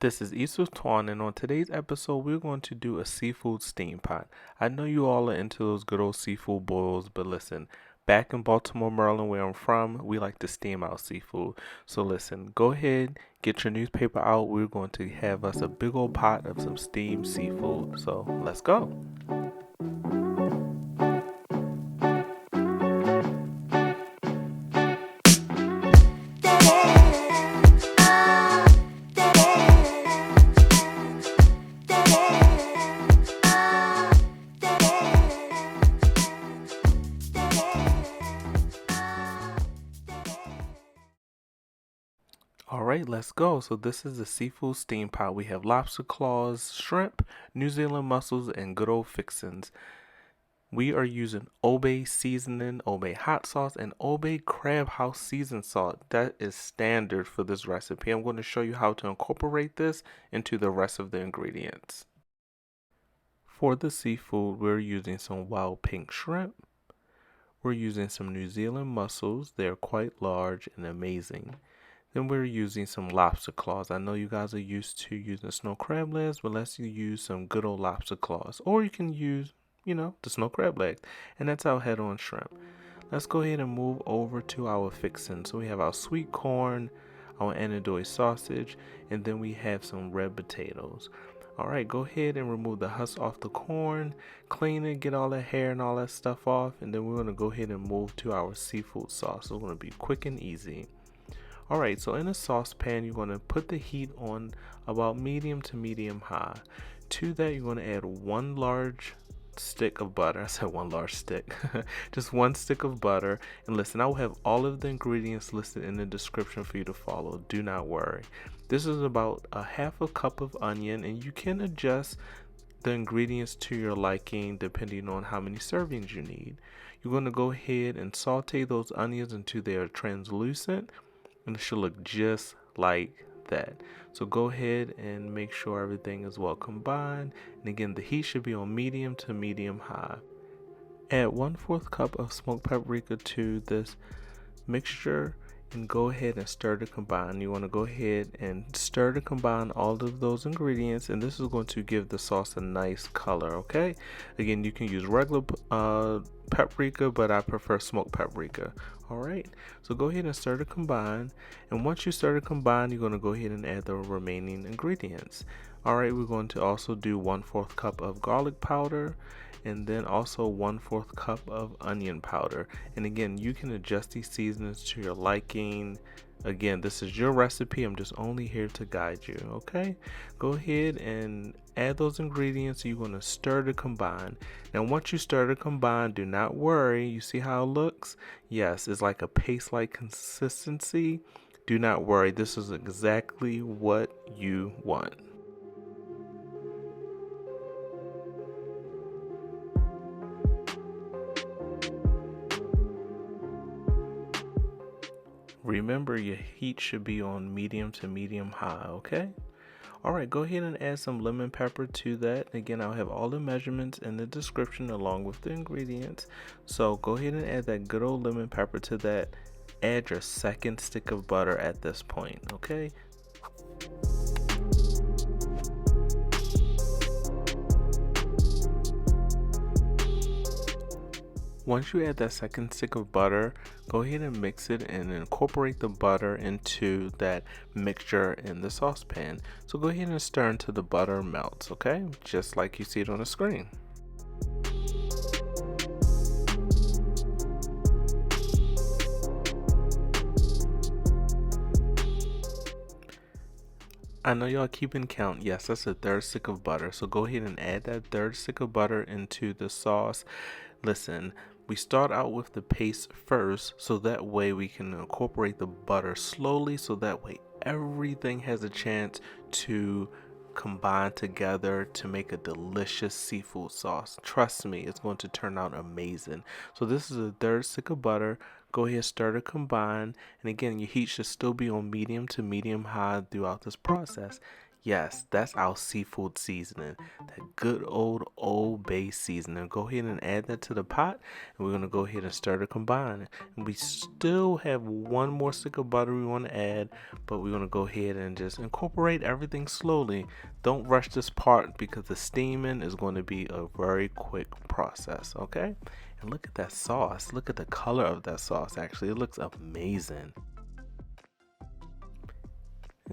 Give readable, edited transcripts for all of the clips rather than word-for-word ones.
This is Isuf Twan, and on today's episode, we're going to do a seafood steam pot. I know you all are into those good old seafood boils, but listen, back in Baltimore, Maryland, where I'm from, we like to steam out seafood. So listen, go ahead, get your newspaper out. We're going to have us a big old pot of some steamed seafood. So let's go. All right, let's go. So this is the seafood steam pot. We have lobster claws, shrimp, New Zealand mussels, and good old fixins. We are using Obey seasoning, Obey hot sauce, and Obey crab house seasoned salt. That is standard for this recipe. I'm going to show you how to incorporate this into the rest of the ingredients. For the seafood, we're using some wild pink shrimp. We're using some New Zealand mussels. They're quite large and amazing. Then we're using some lobster claws. I know you guys are used to using snow crab legs, but let's use some good old lobster claws. Or you can use, the snow crab legs. And that's our head on shrimp. Let's go ahead and move over to our fixins. So we have our sweet corn, our andouille sausage, and then we have some red potatoes. All right, go ahead and remove the husk off the corn, clean it, get all the hair and all that stuff off, and then we're going to go ahead and move to our seafood sauce. So it's going to be quick and easy. Alright, so in a saucepan, you're going to put the heat on about medium to medium high. To that, you're going to add one large stick of butter. I said one large stick. Just one stick of butter. And listen, I will have all of the ingredients listed in the description for you to follow. Do not worry. This is about a half a cup of onion, and you can adjust the ingredients to your liking depending on how many servings you need. You're going to go ahead and saute those onions until they are translucent, and it should look just like that. So go ahead and make sure everything is well combined, and again the heat should be on medium to medium high. Add 1/4 cup of smoked paprika to this mixture and go ahead and stir to combine. You want to go ahead and stir to combine all of those ingredients, and this is going to give the sauce a nice color. Okay, again, you can use regular paprika, but I prefer smoked paprika. All right, so go ahead and stir to combine, and once you stir to combine, you're going to go ahead and add the remaining ingredients. All right, we're going to also do 1/4 cup of garlic powder, and then also 1/4 cup of onion powder. And again, you can adjust these seasonings to your liking. Again, this is your recipe. I'm just only here to guide you. Okay, go ahead and add those ingredients. You're going to stir to combine. Now once you stir to combine, do not worry. You see how it looks? Yes, it's like a paste like consistency. Do not worry, this is exactly what you want. Remember, your heat should be on medium to medium high, okay? Alright, go ahead and add some lemon pepper to that. Again, I'll have all the measurements in the description along with the ingredients. So go ahead and add that good old lemon pepper to that. Add your second stick of butter at this point, okay? Once you add that second stick of butter, go ahead and mix it and incorporate the butter into that mixture in the saucepan. So go ahead and stir until the butter melts, okay? Just like you see it on the screen. I know y'all keeping count. Yes, that's a third stick of butter. So go ahead and add that third stick of butter into the sauce. Listen, we start out with the paste first, so that way we can incorporate the butter slowly, so that way everything has a chance to combine together to make a delicious seafood sauce. Trust me, it's going to turn out amazing. So this is a third stick of butter. Go ahead, stir to combine, and again, your heat should still be on medium to medium high throughout this process. Yes, that's our seafood seasoning. That good old bay seasoning. Go ahead and add that to the pot, and we're gonna go ahead and stir to combine. And we still have one more stick of butter we want to add, but we're gonna go ahead and just incorporate everything slowly. Don't rush this part because the steaming is going to be a very quick process, okay? And look at that sauce. Look at the color of that sauce. Actually, it looks amazing.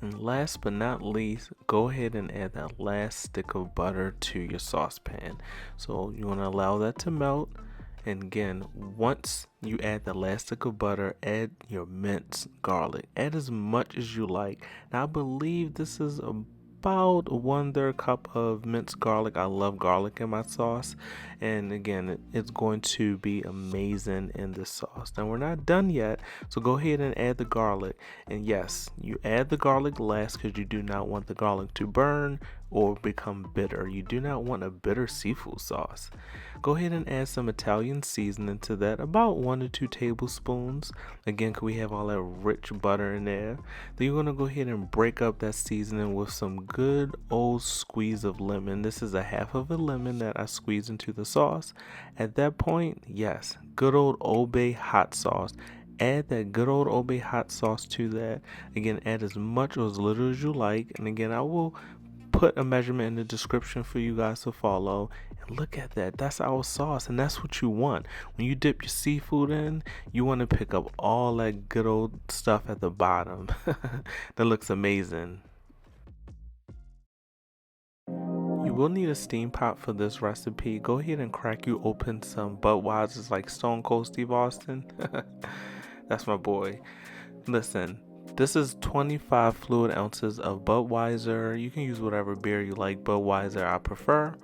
And last but not least, go ahead and add that last stick of butter to your saucepan. So you want to allow that to melt. And again, once you add the last stick of butter, add your minced garlic. Add as much as you like. Now I believe this is about 1/3 cup of minced garlic. I love garlic in my sauce, and again, it's going to be amazing in this sauce. Now we're not done yet, so go ahead and add the garlic. And yes, you add the garlic last because you do not want the garlic to burn or become bitter. You do not want a bitter seafood sauce. Go ahead and add some Italian seasoning to that, about 1 to 2 tablespoons. Again, we have all that rich butter in there. Then you're gonna go ahead and break up that seasoning with some good old squeeze of lemon. This is a half of a lemon that I squeeze into the sauce. At that point, yes, good old Bay hot sauce. Add that good old Bay hot sauce to that. Again, add as much or as little as you like. And again, I will put a measurement in the description for you guys to follow. And look at that, that's our sauce, and that's what you want when you dip your seafood in. You want to pick up all that good old stuff at the bottom. That looks amazing. You will need a steam pot for this recipe. Go ahead and crack you open some Budweisers like Stone Cold Steve Austin. That's my boy. Listen, this is 25 fluid ounces of Budweiser. You can use whatever beer you like. Budweiser I prefer.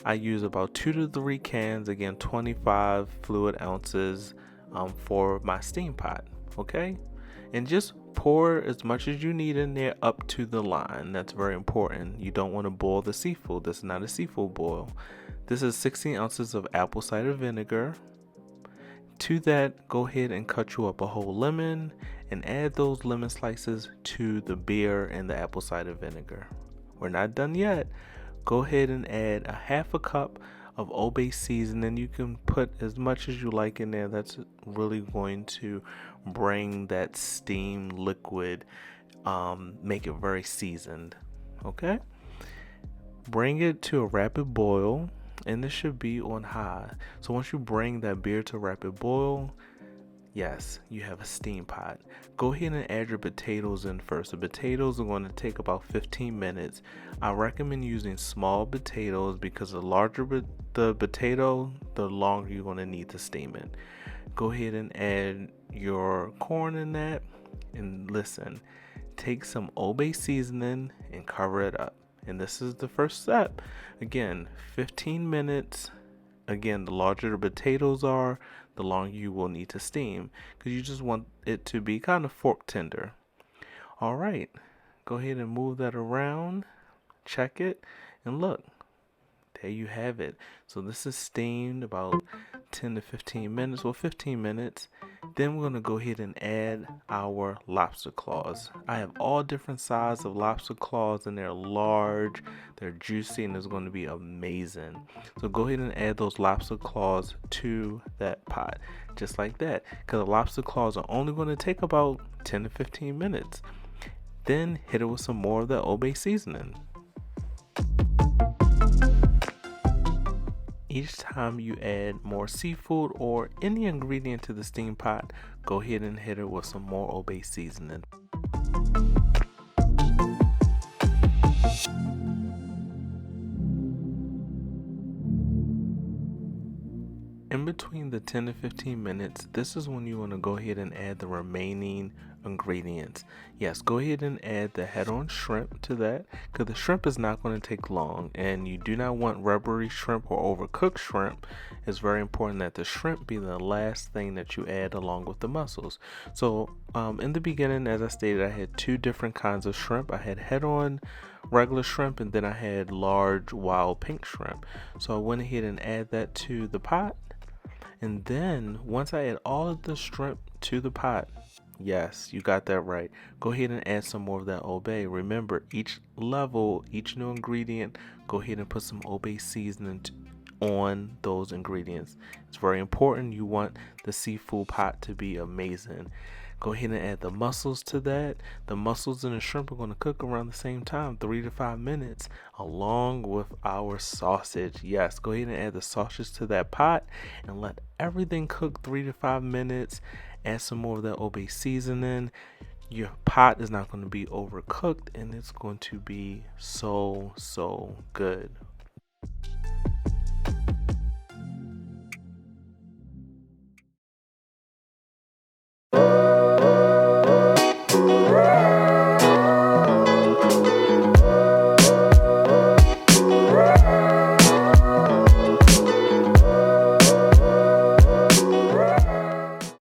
I use about 2 to 3 cans. Again, 25 fluid ounces for my steam pot. Okay? And just pour as much as you need in there up to the line. That's very important. You don't want to boil the seafood. This is not a seafood boil. This is 16 ounces of apple cider vinegar. To that, go ahead and cut you up a whole lemon and add those lemon slices to the beer and the apple cider vinegar. We're not done yet. Go ahead and add a half a cup of Old Bay seasoning. You can put as much as you like in there. That's really going to bring that steam liquid, make it very seasoned. Okay? Bring it to a rapid boil, and this should be on high. So once you bring that beer to a rapid boil, yes, you have a steam pot. Go ahead and add your potatoes in first. The potatoes are going to take about 15 minutes. I recommend using small potatoes because the larger the potato, the longer you're going to need to steam it. Go ahead and add your corn in that, and listen, take some Old Bay seasoning and cover it up. And this is the first step. Again, 15 minutes. Again, the larger the potatoes are, the longer you will need to steam because you just want it to be kind of fork tender. All right, go ahead and move that around, check it, and look, there you have it. So this is steamed about 10 to 15 minutes, or 15 minutes. Then we're going to go ahead and add our lobster claws. I have all different sizes of lobster claws, and they're large, they're juicy, and it's going to be amazing. So go ahead and add those lobster claws to that pot, just like that, because the lobster claws are only going to take about 10 to 15 minutes. Then hit it with some more of the Old Bay seasoning. Each time you add more seafood or any ingredient to the steam pot, go ahead and hit it with some more Old Bay seasoning. In between the 10 to 15 minutes, this is when you want to go ahead and add the remaining ingredients. Yes, go ahead and add the head-on shrimp to that, because the shrimp is not going to take long, and you do not want rubbery shrimp or overcooked shrimp. It's very important that the shrimp be the last thing that you add along with the mussels. So in the beginning, as I stated, I had 2 different kinds of shrimp. I had head-on regular shrimp, and then I had large wild pink shrimp. So I went ahead and add that to the pot. And then once I add all of the shrimp to the pot, Yes, you got that right. Go ahead and add some more of that obey. Remember, each level, each new ingredient, go ahead and put some obey seasoning on those ingredients. It's very important. You want the seafood pot to be amazing. Go ahead and add the mussels to that. The mussels and the shrimp are going to cook around the same time, 3 to 5 minutes, along with our sausage. Yes, go ahead and add the sausage to that pot and let everything cook 3 to 5 minutes. Add some more of that obey seasoning. Your pot is not going to be overcooked and it's going to be so good.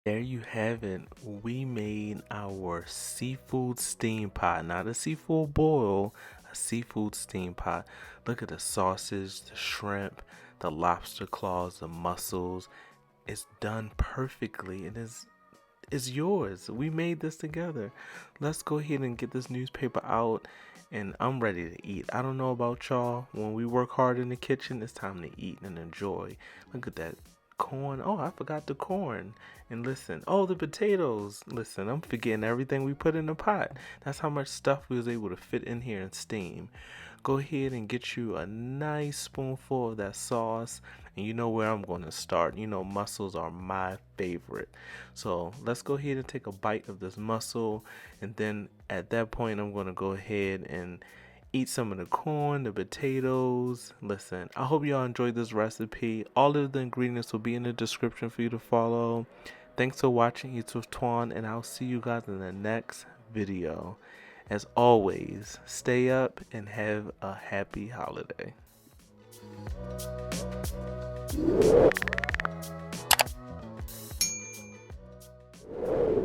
There you have it. We made our seafood steam pot, not a seafood boil, a seafood steam pot. Look at the sausage, the shrimp, the lobster claws, the mussels. It's done perfectly. It's yours. We made this together. Let's go ahead and get this newspaper out, and I'm ready to eat. I don't know about y'all. When we work hard in the kitchen, it's time to eat and enjoy. Look at that corn. Oh, I forgot the corn. And listen, oh, the potatoes. Listen, I'm forgetting everything we put in the pot. That's how much stuff we was able to fit in here and steam. Go ahead and get you a nice spoonful of that sauce. And you know where I'm going to start. You know, mussels are my favorite. So let's go ahead and take a bite of this mussel. And then at that point, I'm going to go ahead and eat some of the corn, the potatoes. Listen, I hope y'all enjoyed this recipe. All of the ingredients will be in the description for you to follow. Thanks for watching. It's with Twan, and I'll see you guys in the next video. As always, stay up and have a happy holiday.